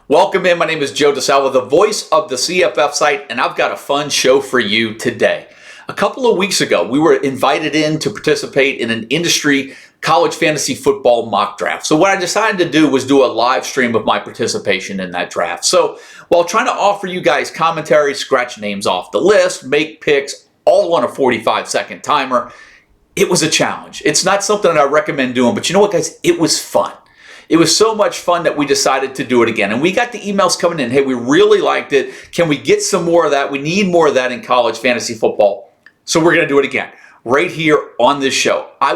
Welcome in. My name is Joe DiSalvo, the voice of the CFF site, and I've got a fun show for you today. A couple of weeks ago, we were invited in to participate in an industry college fantasy football mock draft. So what I decided to do was do a live stream of my participation in that draft. So while trying to offer you guys commentary, scratch names off the list, make picks, all on a 45-second timer, it was a challenge. It's not something that I recommend doing, but you know what, guys? It was fun. It was so much fun that we decided to do it again. And we got the emails coming in. Hey, we really liked it. Can we get some more of that? We need more of that in college fantasy football. So we're going to do it again right here on this show. I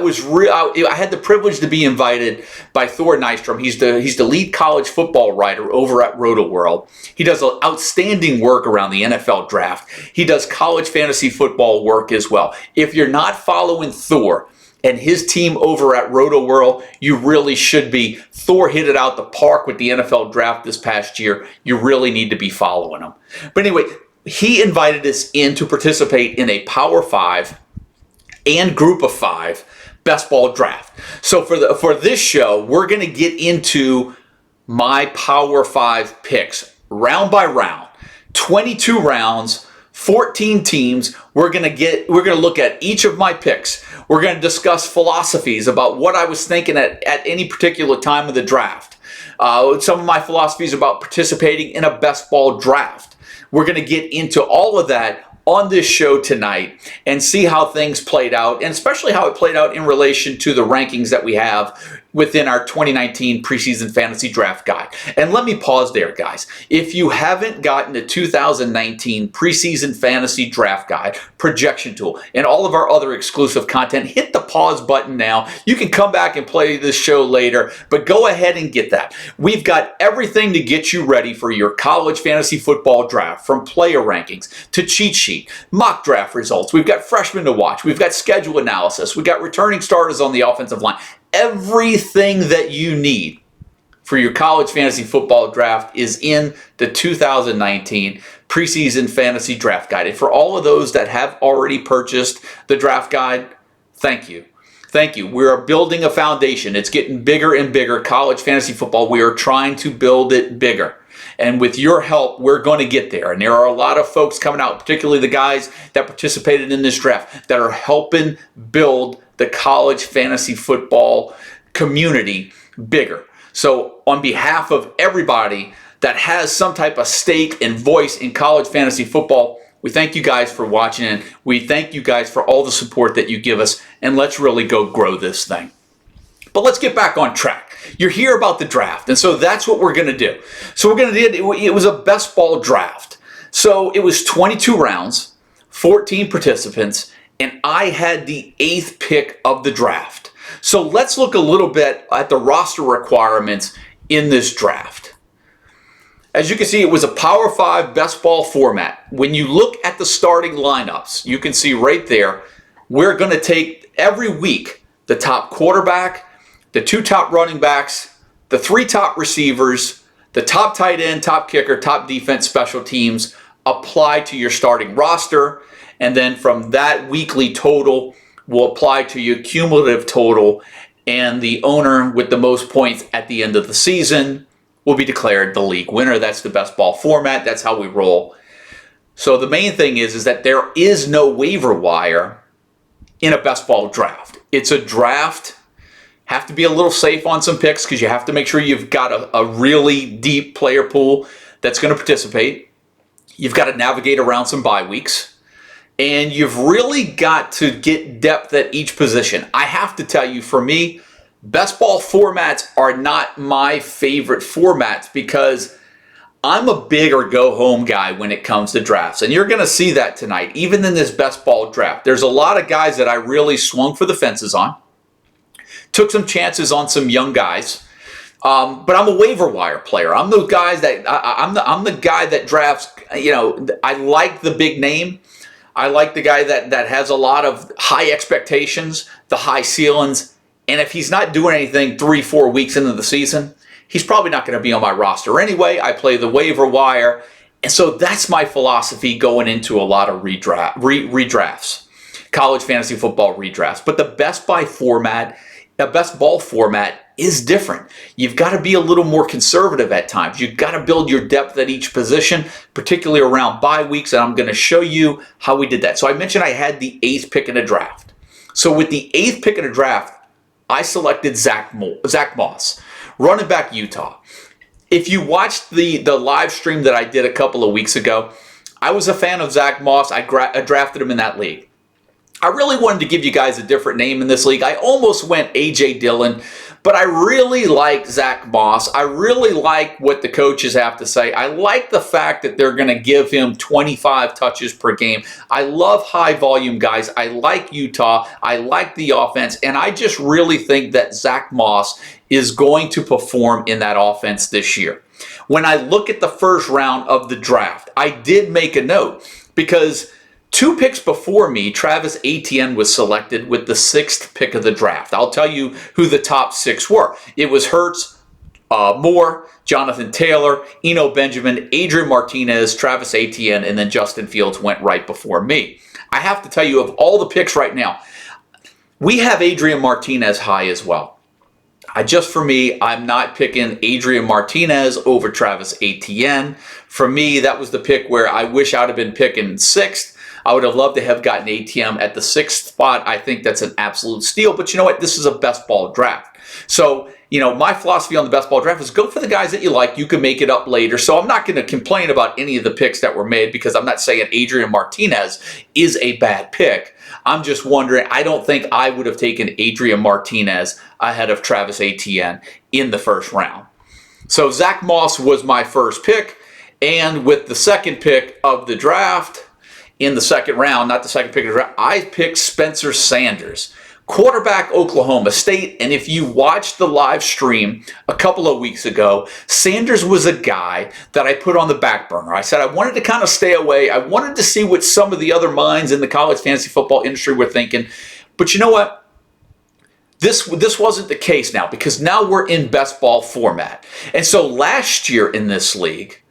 had the privilege to be invited by Thor Nystrom. He's the lead college football writer over at RotoWorld. He does outstanding work around the NFL draft. He does college fantasy football work as well. If you're not following Thor and his team over at RotoWorld, you really should be. Thor hit it out the park with the NFL draft this past year. You really need to be following him. But anyway, he invited us in to participate in a Power 5 and Group of 5 best ball draft. So for this show, we're going to get into my Power 5 picks round by round. 22 rounds, 14 teams. We're going to look at each of my picks. We're going to discuss philosophies about what I was thinking at any particular time of the draft. Some of my philosophies about participating in a best ball draft. We're going to get into all of that on this show tonight and see how things played out, and especially how it played out in relation to the rankings that we have within our 2019 preseason fantasy draft guide. And let me pause there, guys. If you haven't gotten the 2019 preseason fantasy draft guide, projection tool, and all of our other exclusive content, hit the pause button now. You can come back and play this show later, but go ahead and get that. We've got everything to get you ready for your college fantasy football draft, from player rankings to cheat sheet, mock draft results. We've got freshmen to watch. We've got schedule analysis. We've got returning starters on the offensive line. Everything that you need for your college fantasy football draft is in the 2019 preseason fantasy draft guide. And for all of those that have already purchased the draft guide, thank you. Thank you. We are building a foundation. It's getting bigger and bigger. College fantasy football, we are trying to build it bigger. And with your help, we're going to get there. And there are a lot of folks coming out, particularly the guys that participated in this draft, that are helping build the college fantasy football community bigger. So on behalf of everybody that has some type of stake and voice in college fantasy football, we thank you guys for watching, and we thank you guys for all the support that you give us, and let's really go grow this thing. But let's get back on track. You're here about the draft, and so that's what we're going to do. So it was a best ball draft. So it was 22 rounds, 14 participants, and I had the 8th pick of the draft. So let's look a little bit at the roster requirements in this draft. As you can see, it was a Power 5 best ball format. When you look at the starting lineups, you can see right there, we're going to take every week the top quarterback, the 2 top running backs, the 3 top receivers, the top tight end, top kicker, top defense, special teams, apply to your starting roster. And then from that weekly total will apply to your cumulative total, and the owner with the most points at the end of the season will be declared the league winner. That's the best ball format. That's how we roll. So the main thing is that there is no waiver wire in a best ball draft. It's a draft. Have to be a little safe on some picks because you have to make sure you've got a really deep player pool that's going to participate. You've got to navigate around some bye weeks. And you've really got to get depth at each position. I have to tell you, for me, best ball formats are not my favorite formats because I'm a big or go home guy when it comes to drafts. And you're going to see that tonight, even in this best ball draft. There's a lot of guys that I really swung for the fences on. Took some chances on some young guys. But I'm a waiver wire player. I'm the guys that I'm the guy that drafts, I like the big name. I like the guy that has a lot of high expectations, the high ceilings, and if he's not doing anything 3-4 weeks into the season, he's probably not going to be on my roster anyway. I play the waiver wire, and so that's my philosophy going into a lot of redrafts, college fantasy football redrafts. But the best ball format is different. You've got to be a little more conservative at times. You've got to build your depth at each position, particularly around bye weeks, and I'm going to show you how we did that. So I mentioned I had the 8th pick in the draft. So with the 8th pick in the draft, I selected Zach Moss, running back, Utah. If you watched the live stream that I did a couple of weeks ago, I was a fan of Zach Moss. I drafted him in that league. I really wanted to give you guys a different name in this league. I almost went A.J. Dillon, but I really like Zach Moss. I really like what the coaches have to say. I like the fact that they're going to give him 25 touches per game. I love high volume guys. I like Utah. I like the offense, and I just really think that Zach Moss is going to perform in that offense this year. When I look at the first round of the draft, I did make a note because 2 picks before me, Travis Etienne was selected with the 6th pick of the draft. I'll tell you who the top 6 were. It was Hurts, Moore, Jonathan Taylor, Eno Benjamin, Adrian Martinez, Travis Etienne, and then Justin Fields went right before me. I have to tell you, of all the picks right now, we have Adrian Martinez high as well. For me, I'm not picking Adrian Martinez over Travis Etienne. For me, that was the pick where I wish I would have been picking 6th. I would have loved to have gotten ATM at the 6th spot. I think that's an absolute steal. But you know what? This is a best ball draft. So, my philosophy on the best ball draft is go for the guys that you like. You can make it up later. So I'm not going to complain about any of the picks that were made because I'm not saying Adrian Martinez is a bad pick. I'm just wondering, I don't think I would have taken Adrian Martinez ahead of Travis Etienne in the first round. So Zach Moss was my first pick. And with the second pick of the draft, in the second round, not the second pick of the draft, I picked Spencer Sanders, quarterback, Oklahoma State. And if you watched the live stream a couple of weeks ago, Sanders was a guy that I put on the back burner. I said I wanted to kind of stay away. I wanted to see what some of the other minds in the college fantasy football industry were thinking. But you know what? This wasn't the case now because now we're in best ball format. And so last year in this league,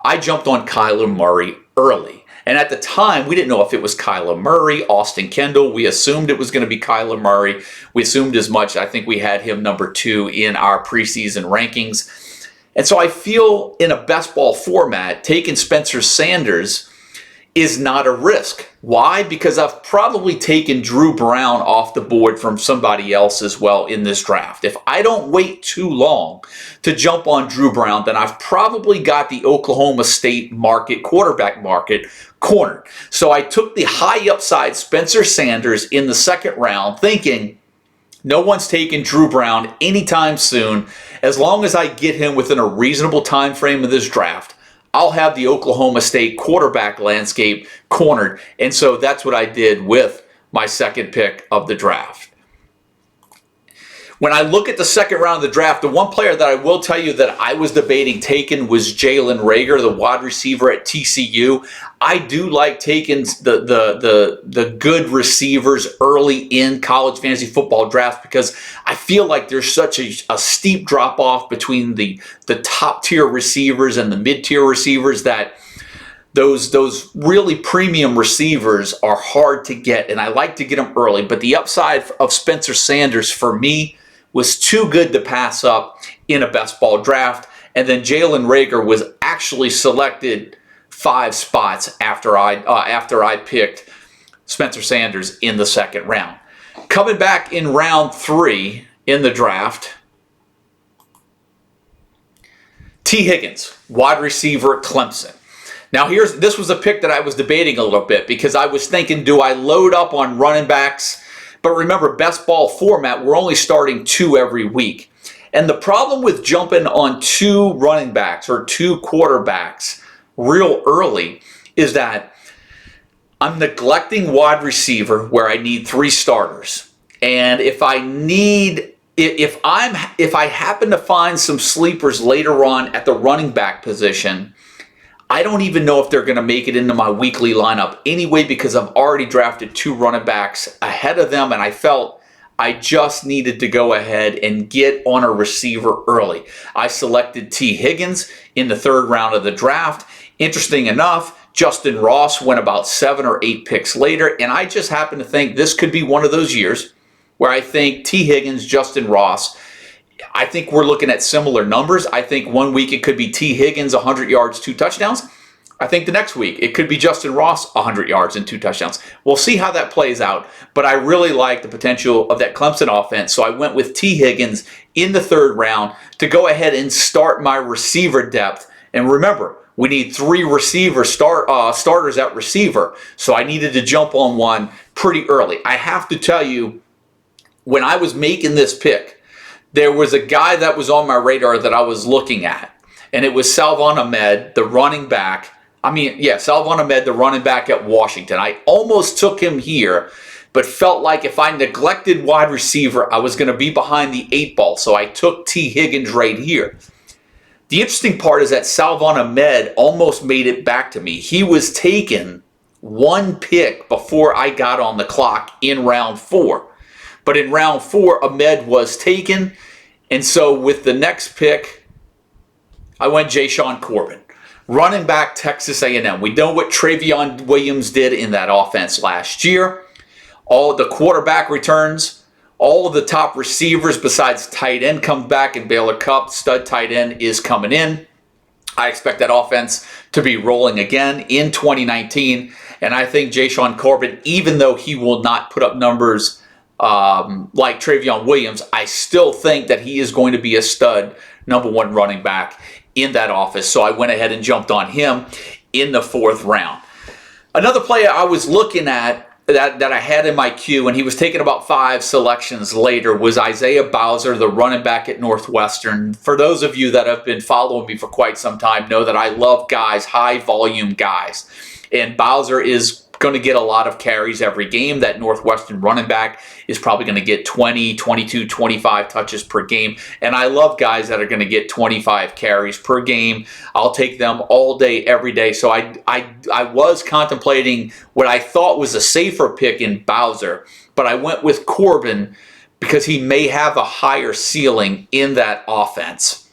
I jumped on Kyler Murray early. And at the time, we didn't know if it was Kyler Murray, Austin Kendall. We assumed it was going to be Kyler Murray. We assumed as much. I think we had him number 2 in our preseason rankings. And so I feel in a best ball format, taking Spencer Sanders is not a risk. Why? Because I've probably taken Drew Brown off the board from somebody else as well in this draft. If I don't wait too long to jump on Drew Brown, then I've probably got the Oklahoma State quarterback market cornered. So I took the high upside Spencer Sanders in the second round, thinking no one's taking Drew Brown anytime soon. As long as I get him within a reasonable time frame of this draft, I'll have the Oklahoma State quarterback landscape cornered. And so that's what I did with my second pick of the draft. When I look at the second round of the draft, the one player that I will tell you that I was debating taking was Jalen Reagor, the wide receiver at TCU. I do like taking the good receivers early in college fantasy football drafts because I feel like there's such a steep drop-off between the top-tier receivers and the mid-tier receivers that those really premium receivers are hard to get, and I like to get them early. But the upside of Spencer Sanders for me was too good to pass up in a best ball draft. And then Jalen Reagor was actually selected 5 spots after I picked Spencer Sanders in the second round. Coming back in round 3 in the draft, T. Higgins, wide receiver at Clemson. Now this was a pick that I was debating a little bit because I was thinking, do I load up on running backs? But remember, best ball format, we're only starting 2 every week. And the problem with jumping on 2 running backs or 2 quarterbacks real early is that I'm neglecting wide receiver where I need 3 starters. And if I happen to find some sleepers later on at the running back position, I don't even know if they're going to make it into my weekly lineup anyway because I've already drafted 2 running backs ahead of them, and I felt I just needed to go ahead and get on a receiver early. I selected T. Higgins in the 3rd round of the draft. Interesting enough, Justin Ross went about 7 or 8 picks later, and I just happen to think this could be one of those years where I think T. Higgins, Justin Ross, I think we're looking at similar numbers. I think one week it could be T. Higgins, 100 yards, 2 touchdowns. I think the next week it could be Justin Ross, 100 yards and 2 touchdowns. We'll see how that plays out, but I really like the potential of that Clemson offense, so I went with T. Higgins in the 3rd round to go ahead and start my receiver depth. And remember, we need 3 starters at receiver, so I needed to jump on one pretty early. I have to tell you, when I was making this pick, there was a guy that was on my radar that I was looking at, and it was Salvon Ahmed, the running back. Salvon Ahmed, the running back at Washington. I almost took him here, but felt like if I neglected wide receiver, I was going to be behind the 8 ball, so I took T. Higgins right here. The interesting part is that Salvon Ahmed almost made it back to me. He was taken 1 pick before I got on the clock in round 4. But in round 4, Ahmed was taken, and so with the next pick, I went Jashaun Corbin. Running back, Texas A&M. We know what Travion Williams did in that offense last year. All the quarterback returns, all of the top receivers besides tight end come back, and Baylor Cupp, stud tight end, is coming in. I expect that offense to be rolling again in 2019, and I think Jashaun Corbin, even though he will not put up numbers like Travion Williams, I still think that he is going to be a stud #1 running back in that office. So I went ahead and jumped on him in the 4th round. Another player I was looking at that I had in my queue, and he was taken about 5 selections later, was Isaiah Bowser, the running back at Northwestern. For those of you that have been following me for quite some time know that I love guys, high volume guys. And Bowser is going to get a lot of carries every game. That Northwestern running back is probably going to get 20, 22, 25 touches per game. And I love guys that are going to get 25 carries per game. I'll take them all day, every day. So I was contemplating what I thought was a safer pick in Bowser, but I went with Corbin because he may have a higher ceiling in that offense.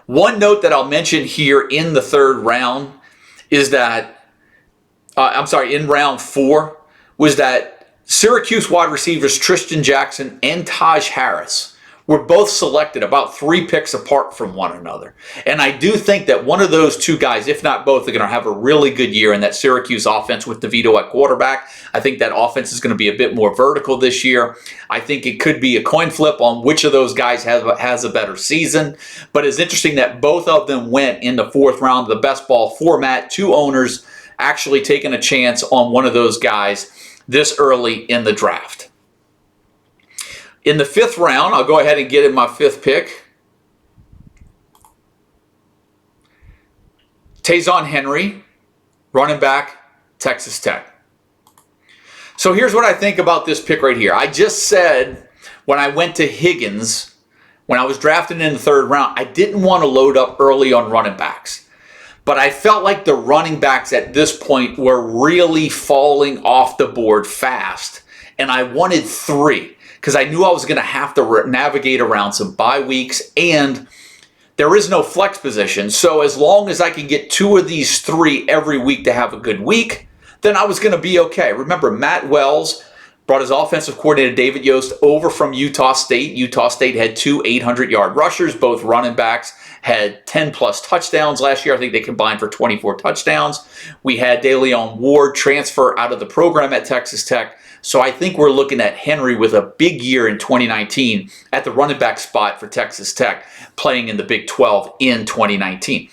One note that I'll mention here in the 3rd round is that in round 4, was that Syracuse wide receivers Tristan Jackson and Taj Harris were both selected about 3 picks apart from one another. And I do think that one of those 2 guys, if not both, are going to have a really good year in that Syracuse offense with DeVito at quarterback. I think that offense is going to be a bit more vertical this year. I think it could be a coin flip on which of those guys has a better season. But it's interesting that both of them went in the 4th round of the best ball format. 2 owners actually taking a chance on one of those guys this early in the draft. In the 5th round, I'll go ahead and get in my 5th pick. Tayzon Henry, running back, Texas Tech. So here's what I think about this pick right here. I just said when I went to Higgins, when I was drafting in the 3rd round, I didn't want to load up early on running backs. But I felt like the running backs at this point were really falling off the board fast. And I wanted 3 because I knew I was going to have to navigate around some bye weeks, and there is no flex position. So as long as I can get 2 of these 3 every week to have a good week, then I was going to be okay. Remember, Matt Wells brought his offensive coordinator David Yost over from Utah State. Utah State had 2 800-yard rushers. Both running backs had 10-plus touchdowns last year. I think they combined for 24 touchdowns. We had DeLeon Ward transfer out of the program at Texas Tech. So I think we're looking at Henry with a big year in 2019 at the running back spot for Texas Tech, playing in the Big 12 in 2019.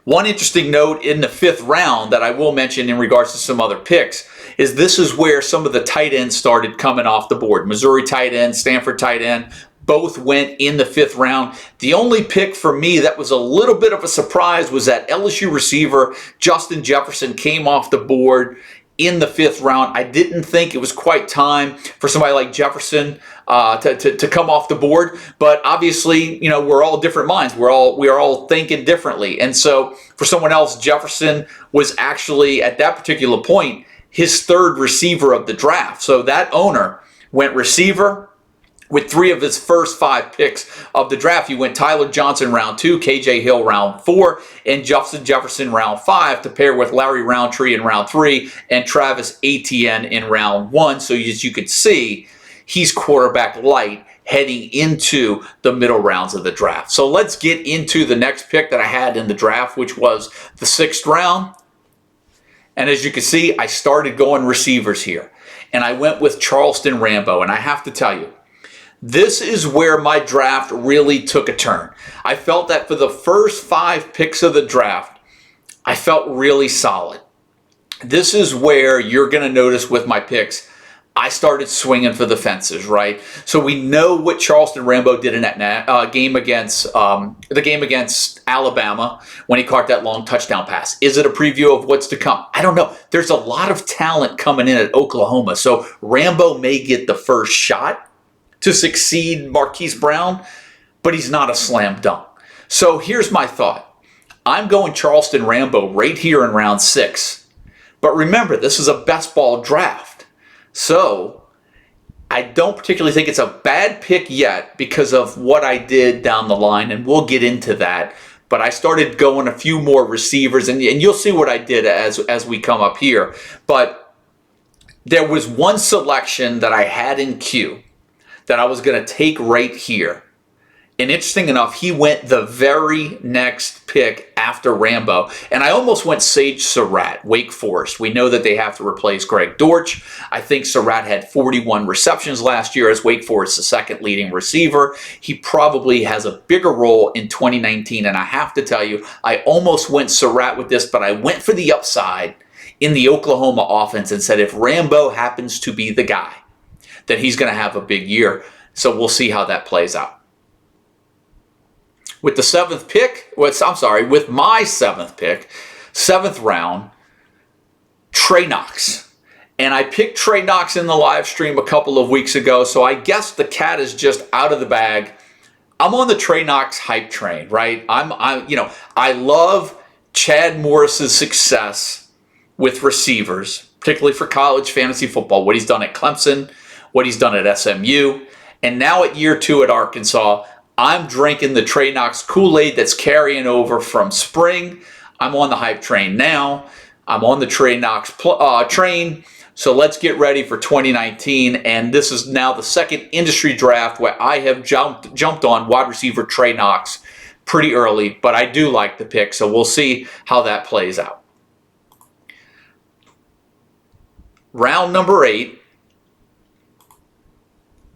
One interesting note in the 5th round that I will mention in regards to some other picks is this is where some of the tight ends started coming off the board. Missouri tight end, Stanford tight end, both went in the 5th round. The only pick for me that was a little bit of a surprise was that LSU receiver Justin Jefferson came off the board in the 5th round. I didn't think it was quite time for somebody like Jefferson to come off the board, but obviously, you know, we're all different minds. We are all thinking differently. And so for someone else, Jefferson was actually at that particular point his 3rd receiver of the draft. So that owner went receiver with 3 of his first 5 picks of the draft. He went Tyler Johnson round 2, KJ Hill round 4, and Justin Jefferson round 5 to pair with Larry Roundtree in round 3 and Travis Etienne in round 1. So as you could see, he's quarterback light heading into the middle rounds of the draft. So let's get into the next pick that I had in the draft, which was the 6th round. And as you can see, I started going receivers here. And I went with Charleston Rambo. And I have to tell you, this is where my draft really took a turn. I felt that for the first 5 picks of the draft, I felt really solid. This is where you're going to notice with my picks, I started swinging for the fences, right? So we know what Charleston Rambo did in that game against Alabama when he caught that long touchdown pass. Is it a preview of what's to come? I don't know. There's a lot of talent coming in at Oklahoma, so Rambo may get the first shot to succeed Marquise Brown, but he's not a slam dunk. So here's my thought. I'm going Charleston Rambo right here in round 6. But remember, this is a best ball draft. So I don't particularly think it's a bad pick yet because of what I did down the line, and we'll get into that. But I started going a few more receivers, and you'll see what I did as we come up here. But there was one selection that I had in queue that I was going to take right here. And interesting enough, he went the very next pick after Rambo. And I almost went Sage Surratt, Wake Forest. We know that they have to replace Greg Dortch. I think Surratt had 41 receptions last year as Wake Forest's second leading receiver. He probably has a bigger role in 2019. And I have to tell you, I almost went Surratt with this, but I went for the upside in the Oklahoma offense and said if Rambo happens to be the guy, that he's going to have a big year. So we'll see how that plays out. With the 7th pick, with my 7th pick, 7th round, Trey Knox. And I picked Trey Knox in the live stream a couple of weeks ago, so I guess the cat is just out of the bag. I'm on the Trey Knox hype train, right? I love Chad Morris's success with receivers, particularly for college fantasy football, what he's done at Clemson, what he's done at SMU, and now at year 2 at Arkansas. I'm drinking the Trey Knox Kool-Aid that's carrying over from spring. I'm on the hype train now. I'm on the Trey Knox train. So let's get ready for 2019. And this is now the 2nd industry draft where I have jumped on wide receiver Trey Knox pretty early. But I do like the pick, so we'll see how that plays out. Round number 8,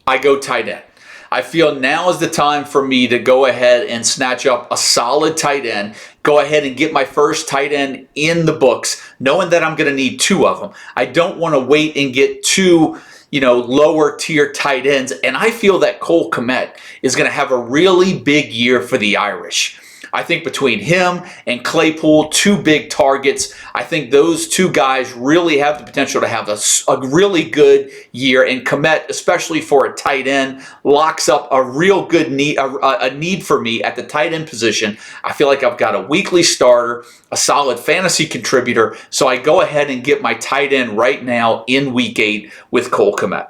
I go tight end. I feel now is the time for me to go ahead and snatch up a solid tight end, go ahead and get my first tight end in the books, knowing that I'm going to need 2 of them. I don't want to wait and get 2, lower tier tight ends. And I feel that Cole Kmet is going to have a really big year for the Irish. I think between him and Claypool, 2 big targets, I think those 2 guys really have the potential to have a really good year. And Kmet, especially for a tight end, locks up a real good need, a need for me at the tight end position. I feel like I've got a weekly starter, a solid fantasy contributor, so I go ahead and get my tight end right now in week 8 with Cole Kmet.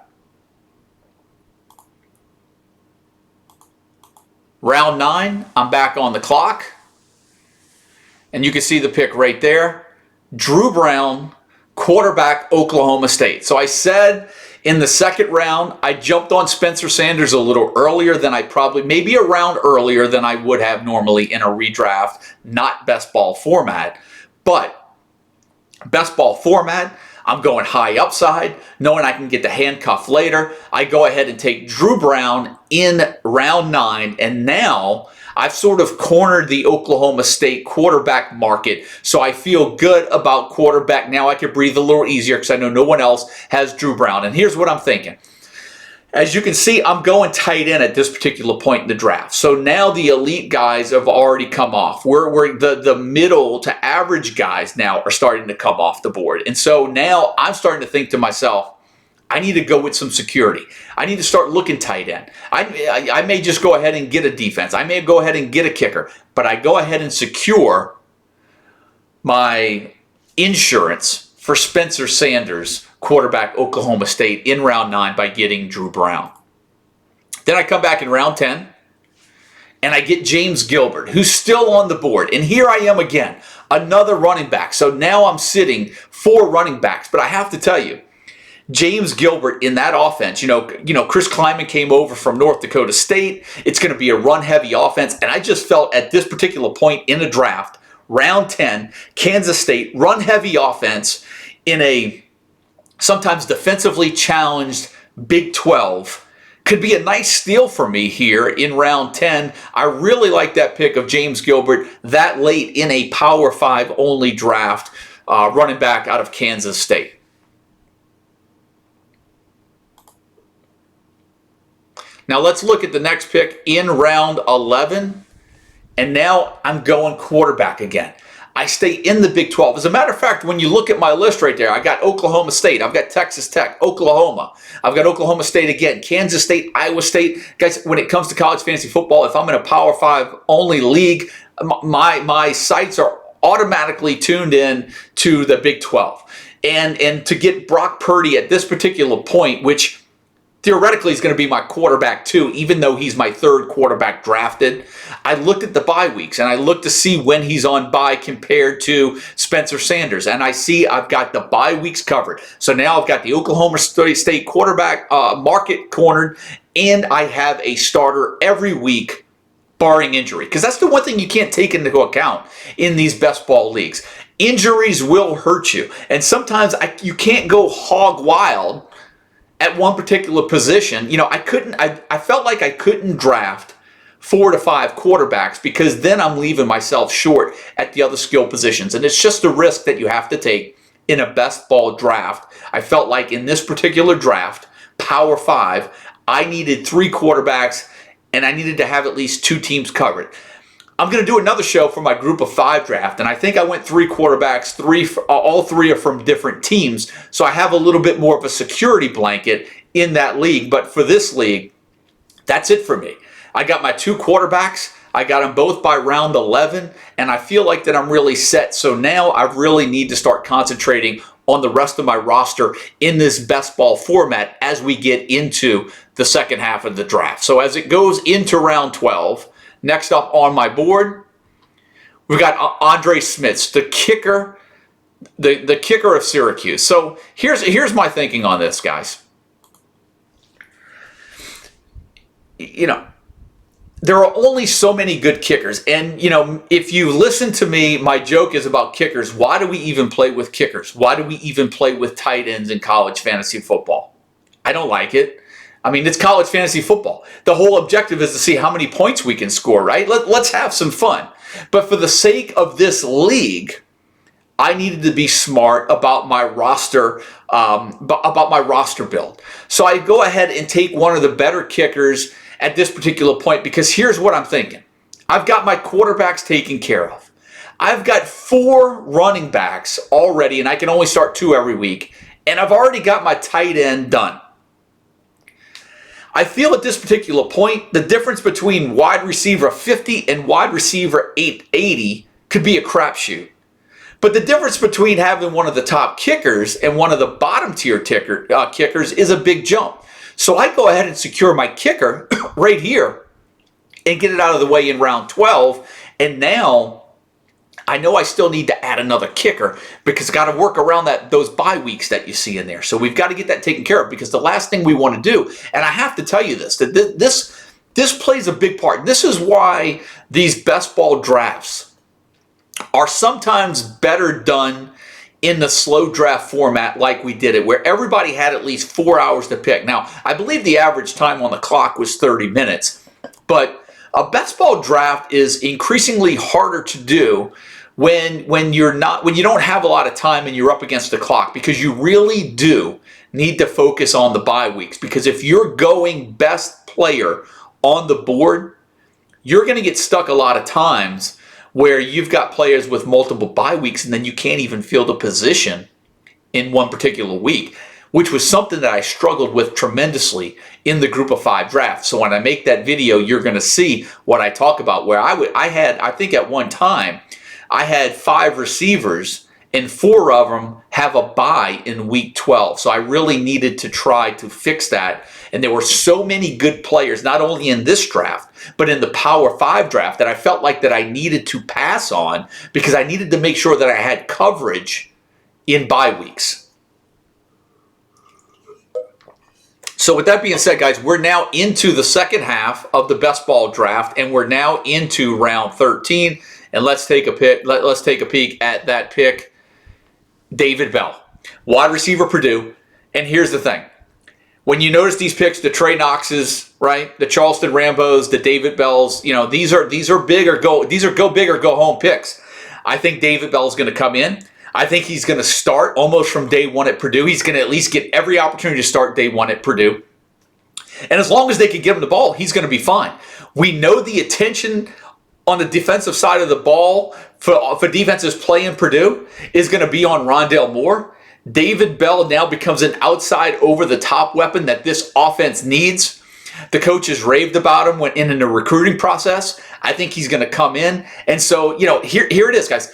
Round 9, I'm back on the clock. And you can see the pick right there. Drew Brown, quarterback, Oklahoma State. So I said in the 2nd round, I jumped on Spencer Sanders a little earlier than maybe a round earlier than I would have normally in a redraft, not best ball format. But best ball format, I'm going high upside, knowing I can get the handcuff later. I go ahead and take Drew Brown in round 9, and now I've sort of cornered the Oklahoma State quarterback market, so I feel good about quarterback. Now I can breathe a little easier because I know no one else has Drew Brown. And here's what I'm thinking. As you can see, I'm going tight end at this particular point in the draft. So now the elite guys have already come off. We're the middle to average guys now are starting to come off the board. And so now I'm starting to think to myself, I need to go with some security. I need to start looking tight end. I may just go ahead and get a defense. I may go ahead and get a kicker. But I go ahead and secure my insurance for Spencer Sanders, quarterback, Oklahoma State, in round 9 by getting Drew Brown. Then I come back in round 10, and I get James Gilbert, who's still on the board. And here I am again, another running back. So now I'm sitting 4 running backs. But I have to tell you, James Gilbert in that offense. Chris Kleiman came over from North Dakota State. It's going to be a run-heavy offense. And I just felt at this particular point in the draft, round 10, Kansas State, run-heavy offense in a sometimes defensively challenged Big 12 could be a nice steal for me here in round 10. I really like that pick of James Gilbert that late in a Power 5 only draft, running back out of Kansas State. Now let's look at the next pick in round 11. And now I'm going quarterback again. I stay in the Big 12. As a matter of fact, when you look at my list right there, I got Oklahoma State, I've got Texas Tech, Oklahoma, I've got Oklahoma State again, Kansas State, Iowa State. Guys, when it comes to college fantasy football, if I'm in a Power 5 only league, my sights are automatically tuned in to the Big 12. And to get Brock Purdy at this particular point, which theoretically is going to be my quarterback too, even though he's my third quarterback drafted. I looked at the bye weeks and I looked to see when he's on bye compared to Spencer Sanders. And I see I've got the bye weeks covered. So now I've got the Oklahoma State quarterback market cornered, and I have a starter every week barring injury. Because that's the one thing you can't take into account in these best ball leagues. Injuries will hurt you. And sometimes you can't go hog wild at one particular position. I felt like I couldn't draft 4 to 5 quarterbacks because then I'm leaving myself short at the other skill positions. And it's just a risk that you have to take in a best ball draft. I felt like in this particular draft, Power 5, I needed 3 quarterbacks and I needed to have at least 2 teams covered. I'm going to do another show for my group of 5 draft, and I think I went 3 quarterbacks, all 3 are from different teams, so I have a little bit more of a security blanket in that league. But for this league, that's it for me. I got my 2 quarterbacks. I got them both by round 11, and I feel like that I'm really set. So now I really need to start concentrating on the rest of my roster in this best ball format as we get into the second half of the draft. So as it goes into round 12, next up on my board, we've got Andre Smith, the kicker, the kicker of Syracuse. So here's my thinking on this, guys. There are only so many good kickers. And, if you listen to me, my joke is about kickers. Why do we even play with kickers? Why do we even play with tight ends in college fantasy football? I don't like it. I mean, it's college fantasy football. The whole objective is to see how many points we can score, right? Let's have some fun. But for the sake of this league, I needed to be smart about my roster, build. So I go ahead and take one of the better kickers at this particular point, because here's what I'm thinking. I've got my quarterbacks taken care of. I've got 4 running backs already, and I can only start 2 every week. And I've already got my tight end done. I feel at this particular point, the difference between wide receiver 50 and wide receiver 880 could be a crapshoot. But the difference between having one of the top kickers and one of the bottom tier kickers is a big jump. So I go ahead and secure my kicker right here and get it out of the way in round 12. And now I know I still need to add another kicker because I got to work around those bye weeks that you see in there. So we've got to get that taken care of, because the last thing we want to do, and I have to tell you this, that this plays a big part. This is why these best ball drafts are sometimes better done in the slow draft format like we did it, where everybody had at least 4 hours to pick. Now, I believe the average time on the clock was 30 minutes, but a best ball draft is increasingly harder to do when you don't have a lot of time and you're up against the clock, because you really do need to focus on the bye weeks. Because if you're going best player on the board, you're going to get stuck a lot of times where you've got players with multiple bye weeks and then you can't even field a position in one particular week, which was something that I struggled with tremendously in the group of 5 draft. So when I make that video, you're going to see what I talk about, where I think at one time, I had 5 receivers and 4 of them have a bye in week 12. So I really needed to try to fix that. And there were so many good players, not only in this draft, but in the Power 5 draft, that I felt like that I needed to pass on, because I needed to make sure that I had coverage in bye weeks. So with that being said, guys, we're now into the second half of the best ball draft, and we're now into round 13. And let's take a pick. Let's take a peek at that pick, David Bell, wide receiver, Purdue. And here's the thing: when you notice these picks, the Trey Knoxes, right, the Charleston Rambos, the David Bells, you know, these are big or go big or go home picks. I think David Bell is going to come in. I think he's going to start almost from day one at Purdue. He's going to at least get every opportunity to start day one at Purdue. And as long as they can give him the ball, he's going to be fine. We know the attention on the defensive side of the ball for defenses playing Purdue is going to be on Rondale Moore. David Bell now becomes an outside over-the-top weapon that this offense needs. The coaches raved about him when in the recruiting process. I think he's going to come in. And so, you know, here it is, guys.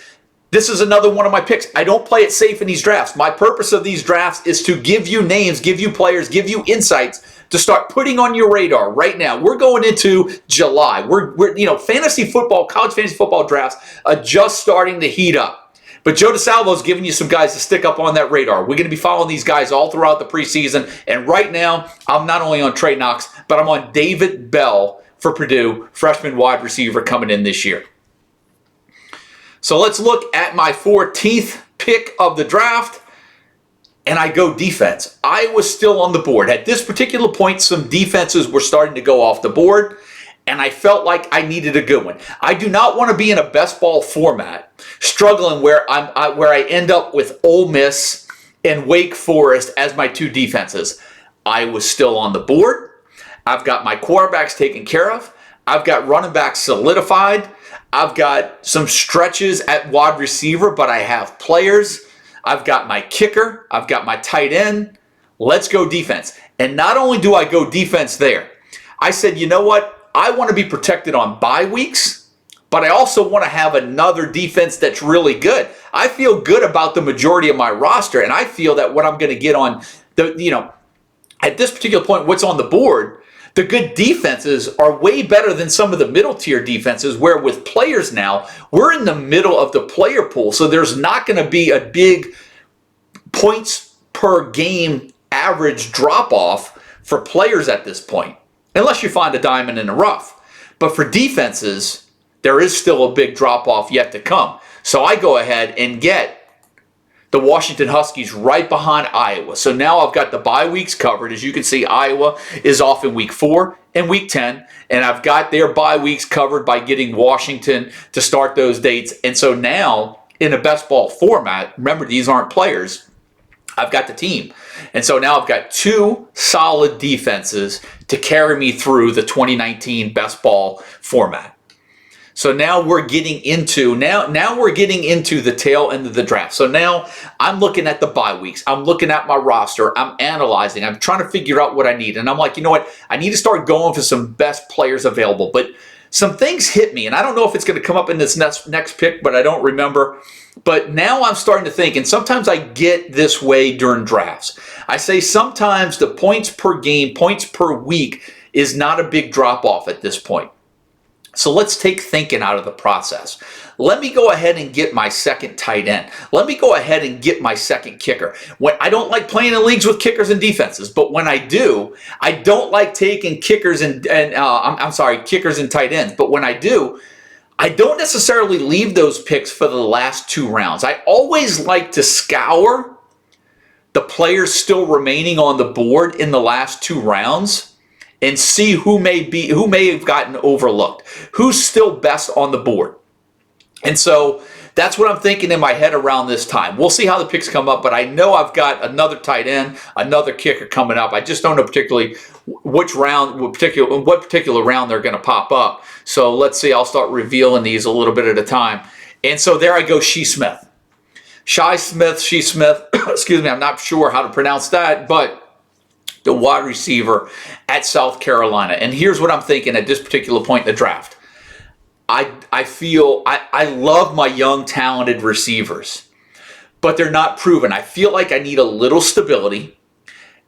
This is another one of my picks. I don't play it safe in these drafts. My purpose of these drafts is to give you names, give you players, give you insights to start putting on your radar right now. We're going into July. We're you know, fantasy football, college fantasy football drafts are just starting to heat up. But Joe DiSalvo is giving you some guys to stick up on that radar. We're going to be following these guys all throughout the preseason. And right now, I'm not only on Trey Knox, but I'm on David Bell for Purdue, freshman wide receiver coming in this year. So let's look at my 14th pick of the draft, and I go defense. I was still on the board. At this particular point, some defenses were starting to go off the board, and I felt like I needed a good one. I do not want to be in a best ball format, struggling where I end up with Ole Miss and Wake Forest as my two defenses. I was still on the board. I've got my quarterbacks taken care of. I've got running backs solidified. I've got some stretches at wide receiver, but I have players. I've got my kicker. I've got my tight end. Let's go defense. And not only do I go defense there, I said, you know what? I want to be protected on bye weeks, but I also want to have another defense that's really good. I feel good about the majority of my roster, and I feel that what I'm going to get on the, you know, at this particular point, what's on the board, the good defenses are way better than some of the middle tier defenses, where with players now, we're in the middle of the player pool. So there's not going to be a big points per game average drop off for players at this point, unless you find a diamond in the rough. But for defenses, there is still a big drop off yet to come. So I go ahead and get the Washington Huskies right behind Iowa. So now I've got the bye weeks covered. As you can see, Iowa is off in week 4 and week 10, and I've got their bye weeks covered by getting Washington to start those dates. And so now, in a best ball format, remember, these aren't players, I've got the team. And so now I've got 2 solid defenses to carry me through the 2019 best ball format. So now we're getting into the tail end of the draft. So now I'm looking at the bye weeks. I'm looking at my roster. I'm analyzing. I'm trying to figure out what I need. And I'm like, you know what? I need to start going for some best players available. But some things hit me, and I don't know if it's going to come up in this next pick, but I don't remember. But now I'm starting to think, and sometimes I get this way during drafts. I say sometimes the points per game, points per week is not a big drop off at this point. So let's take thinking out of the process. Let me go ahead and get my second tight end. Let me go ahead and get my second kicker. When I don't like playing in leagues with kickers and defenses, but when I do, I don't like taking kickers and kickers and tight ends. But when I do, I don't necessarily leave those picks for the last 2 rounds. I always like to scour the players still remaining on the board in the last 2 rounds and see who may have gotten overlooked, who's still best on the board. And so that's what I'm thinking in my head around this time. We'll see how the picks come up, but I know I've got another tight end, another kicker coming up. I just don't know particularly what particular round they're going to pop up. So let's see. I'll start revealing these a little bit at a time. And so there I go, Shi Smith. Excuse me, I'm not sure how to pronounce that, but the wide receiver at South Carolina. And here's what I'm thinking at this particular point in the draft. I love my young, talented receivers, but they're not proven. I feel like I need a little stability.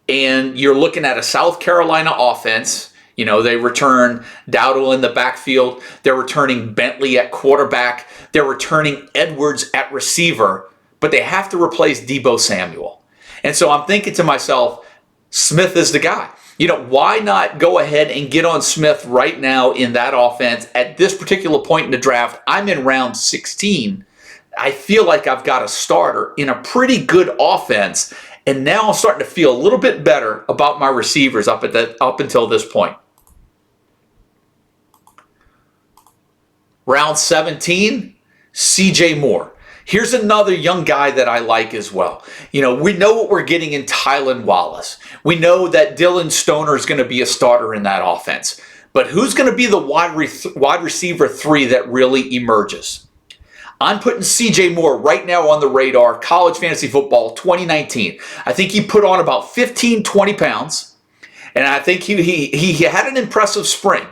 And you're looking at a South Carolina offense. You know, they return Dowdle in the backfield. They're returning Bentley at quarterback. They're returning Edwards at receiver, but they have to replace Deebo Samuel. And so I'm thinking to myself, Smith is the guy. Why not go ahead and get on Smith right now in that offense at this particular point in the draft? I'm in round 16. I feel like I've got a starter in a pretty good offense, and now I'm starting to feel a little bit better about my receivers up until this point. Round 17, CJ Moore. Here's another young guy that I like as well. We know what we're getting in Tylan Wallace. We know that Dylan Stoner is going to be a starter in that offense. But who's going to be the wide receiver 3 that really emerges? I'm putting CJ Moore right now on the radar, college fantasy football 2019. I think he put on about 15, 20 pounds. And I think he had an impressive spring.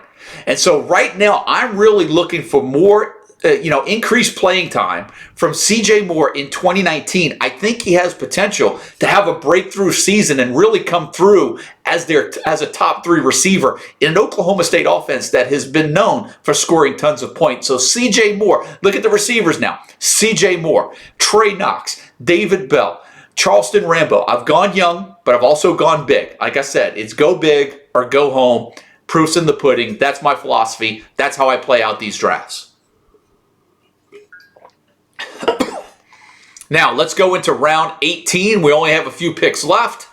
And so right now, I'm really looking for more, increased playing time from CJ Moore in 2019. I think he has potential to have a breakthrough season and really come through as a top 3 receiver in an Oklahoma State offense that has been known for scoring tons of points. So CJ Moore, look at the receivers now. CJ Moore, Trey Knox, David Bell, Charleston Rambo. I've gone young, but I've also gone big. Like I said, it's go big or go home. Proof's in the pudding. That's my philosophy. That's how I play out these drafts. Now, let's go into round 18. We only have a few picks left.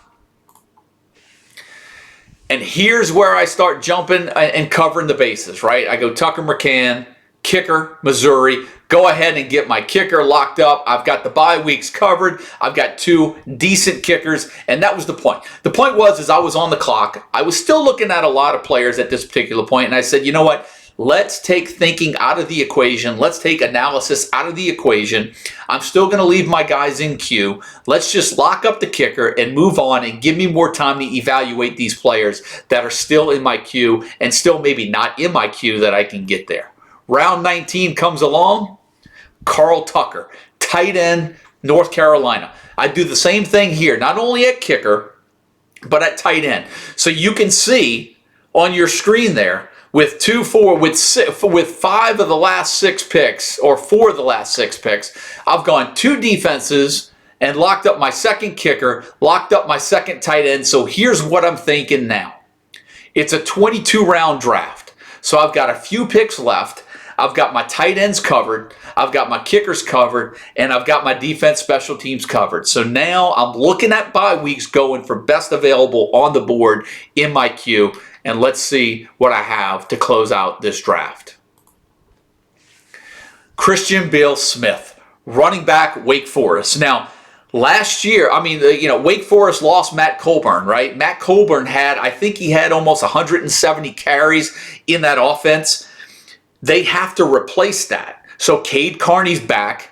And here's where I start jumping and covering the bases, right? I go Tucker McCann, kicker, Missouri. Go ahead and get my kicker locked up. I've got the bye weeks covered. I've got 2 decent kickers, and that was the point. The point was, I was on the clock. I was still looking at a lot of players at this particular point, and I said, you know what? Let's take thinking out of the equation. Let's take analysis out of the equation. I'm still going to leave my guys in queue. Let's just lock up the kicker and move on and give me more time to evaluate these players that are still in my queue and still maybe not in my queue that I can get there. Round 19 comes along. Carl Tucker, tight end, North Carolina. I do the same thing here, not only at kicker, but at tight end. So you can see on your screen there, with 5 of the last 6 picks, or 4 of the last 6 picks, I've gone 2 defenses and locked up my second kicker, locked up my second tight end. So here's what I'm thinking now. It's a 22-round draft. So I've got a few picks left. I've got my tight ends covered. I've got my kickers covered, and I've got my defense special teams covered. So now I'm looking at bye weeks going for best available on the board in my queue. And let's see what I have to close out this draft. Christian Beal-Smith, running back, Wake Forest. Now, last year, Wake Forest lost Matt Colburn, right? Matt Colburn I think he had almost 170 carries in that offense. They have to replace that. So Cade Carney's back,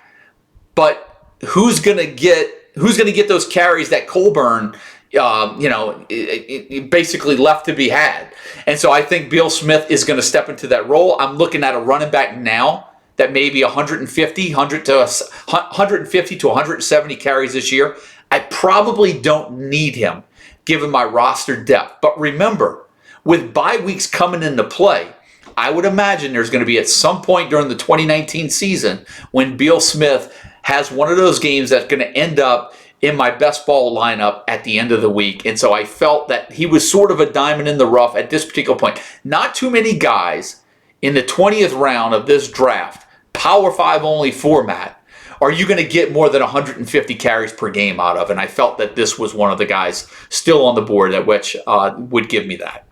but who's going to get those carries that Colburn it basically left to be had? And so I think Beal-Smith is going to step into that role. I'm looking at a running back now that may be 150 to 170 carries this year. I probably don't need him given my roster depth. But remember, with bye weeks coming into play, I would imagine there's going to be at some point during the 2019 season when Beal-Smith has one of those games that's going to end up in my best ball lineup at the end of the week. And so I felt that he was sort of a diamond in the rough at this particular point. Not too many guys in the 20th round of this draft, Power 5 only format, are you going to get more than 150 carries per game out of? And I felt that this was one of the guys still on the board that which would give me that.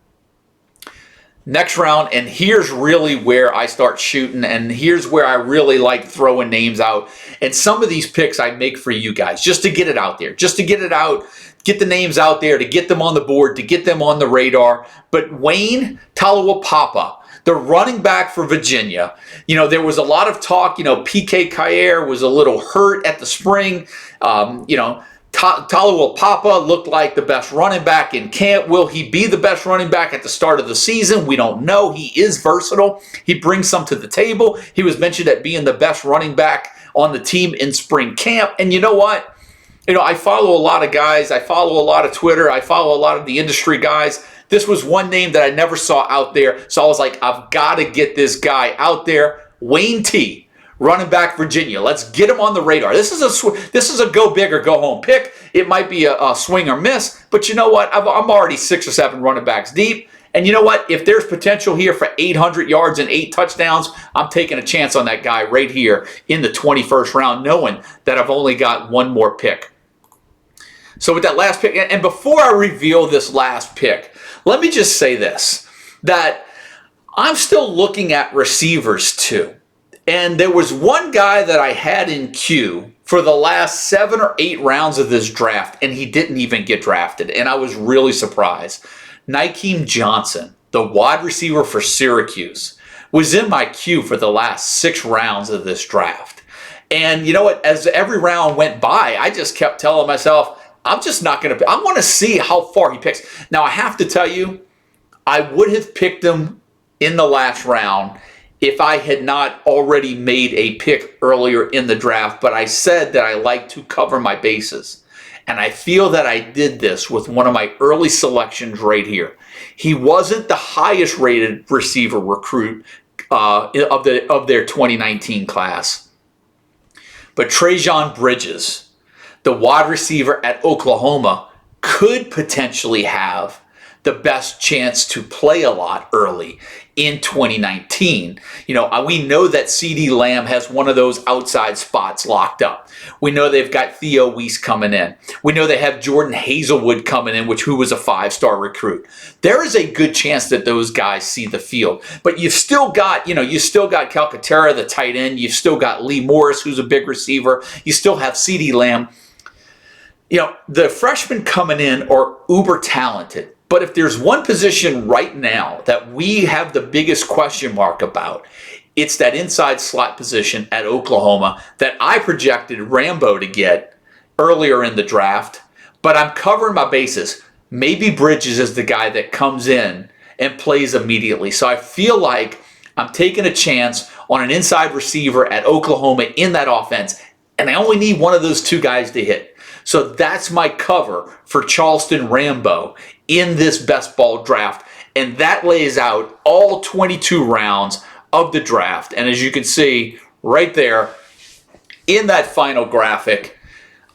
Next round, and here's really where I start shooting, and here's where I really like throwing names out. And some of these picks I make for you guys just to get it out there, just to get it out, get the names out there, to get them on the board, to get them on the radar. But Wayne Taluapapa, the running back for Virginia, there was a lot of talk, PK Kyer was a little hurt at the spring, Taluapapa looked like the best running back in camp. Will he be the best running back at the start of the season? We don't know. He is versatile. He brings some to the table. He was mentioned at being the best running back on the team in spring camp. And you know what? I follow a lot of guys. I follow a lot of Twitter. I follow a lot of the industry guys. This was one name that I never saw out there. So I was like, I've got to get this guy out there. Wayne T., running back Virginia. Let's get him on the radar. This is a go big or go home pick. It might be a swing or miss, but you know what? I'm already 6 or 7 running backs deep. And you know what? If there's potential here for 800 yards and 8 touchdowns, I'm taking a chance on that guy right here in the 21st round, knowing that I've only got one more pick. So with that last pick, and before I reveal this last pick, let me just say this, that I'm still looking at receivers too. And there was one guy that I had in queue for the last 7 or 8 rounds of this draft, and he didn't even get drafted. And I was really surprised. Nykeem Johnson, the wide receiver for Syracuse, was in my queue for the last 6 rounds of this draft. And you know what? As every round went by, I just kept telling myself, I'm just not going to, I want to see how far he picks. Now, I have to tell you, I would have picked him in the last round if I had not already made a pick earlier in the draft, but I said that I like to cover my bases. And I feel that I did this with one of my early selections right here. He wasn't the highest rated receiver recruit of their 2019 class. But Trajan Bridges, the wide receiver at Oklahoma, could potentially have the best chance to play a lot early in 2019. You know, we know that CeeDee Lamb has one of those outside spots locked up. We know they've got Theo Weiss coming in. We know they have Jordan Hazelwood coming in, who was a 5-star recruit. There is a good chance that those guys see the field. But you've still got, Calcaterra, the tight end. You've still got Lee Morris, who's a big receiver. You still have CeeDee Lamb. You know, the freshmen coming in are uber talented. But if there's one position right now that we have the biggest question mark about, it's that inside slot position at Oklahoma that I projected Rambo to get earlier in the draft. But I'm covering my bases. Maybe Bridges is the guy that comes in and plays immediately. So I feel like I'm taking a chance on an inside receiver at Oklahoma in that offense. And I only need one of those 2 guys to hit. So that's my cover for Charleston Rambo in this best ball draft. And that lays out all 22 rounds of the draft. And as you can see right there in that final graphic,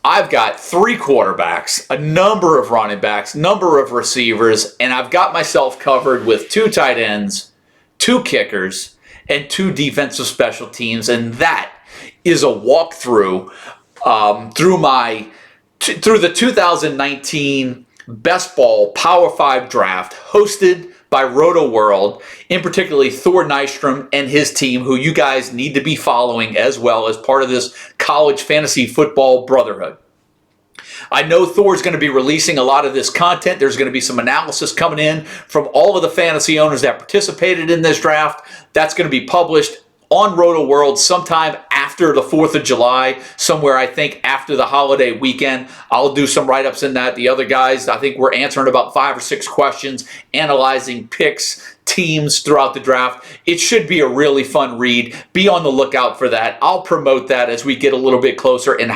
I've got 3 quarterbacks, a number of running backs, number of receivers, and I've got myself covered with 2 tight ends, 2 kickers, and 2 defensive special teams. And that is a walkthrough through the 2019 Best Ball Power 5 draft hosted by Roto World, in particularly Thor Nystrom and his team, who you guys need to be following as well as part of this college fantasy football brotherhood. I know Thor's going to be releasing a lot of this content. There's going to be some analysis coming in from all of the fantasy owners that participated in this draft. That's going to be published on Roto World sometime after the 4th of July, somewhere I think after the holiday weekend. I'll do some write-ups in that. The other guys, I think we're answering about 5 or 6 questions, analyzing picks, teams throughout the draft. It should be a really fun read. Be on the lookout for that. I'll promote that as we get a little bit closer and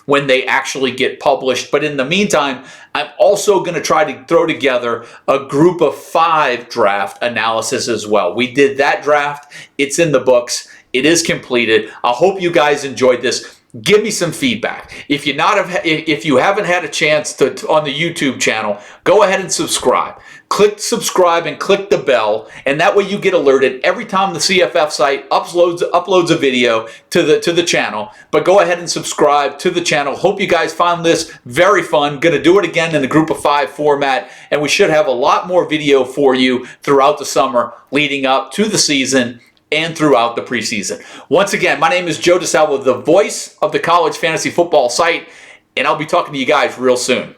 when they actually get published. But in the meantime, I'm also going to try to throw together a group of 5 draft analysis as well. We did that draft. It's in the books. It is completed. I hope you guys enjoyed this. Give me some feedback. If you haven't had a chance to on the YouTube channel, go ahead and subscribe. Click subscribe and click the bell, and that way you get alerted every time the CFF site uploads a video to the channel. But go ahead and subscribe to the channel. Hope you guys found this very fun. Going to do it again in the group of 5 format, and we should have a lot more video for you throughout the summer leading up to the season and throughout the preseason. Once again, my name is Joe DiSalvo, the voice of the college fantasy football site, and I'll be talking to you guys real soon.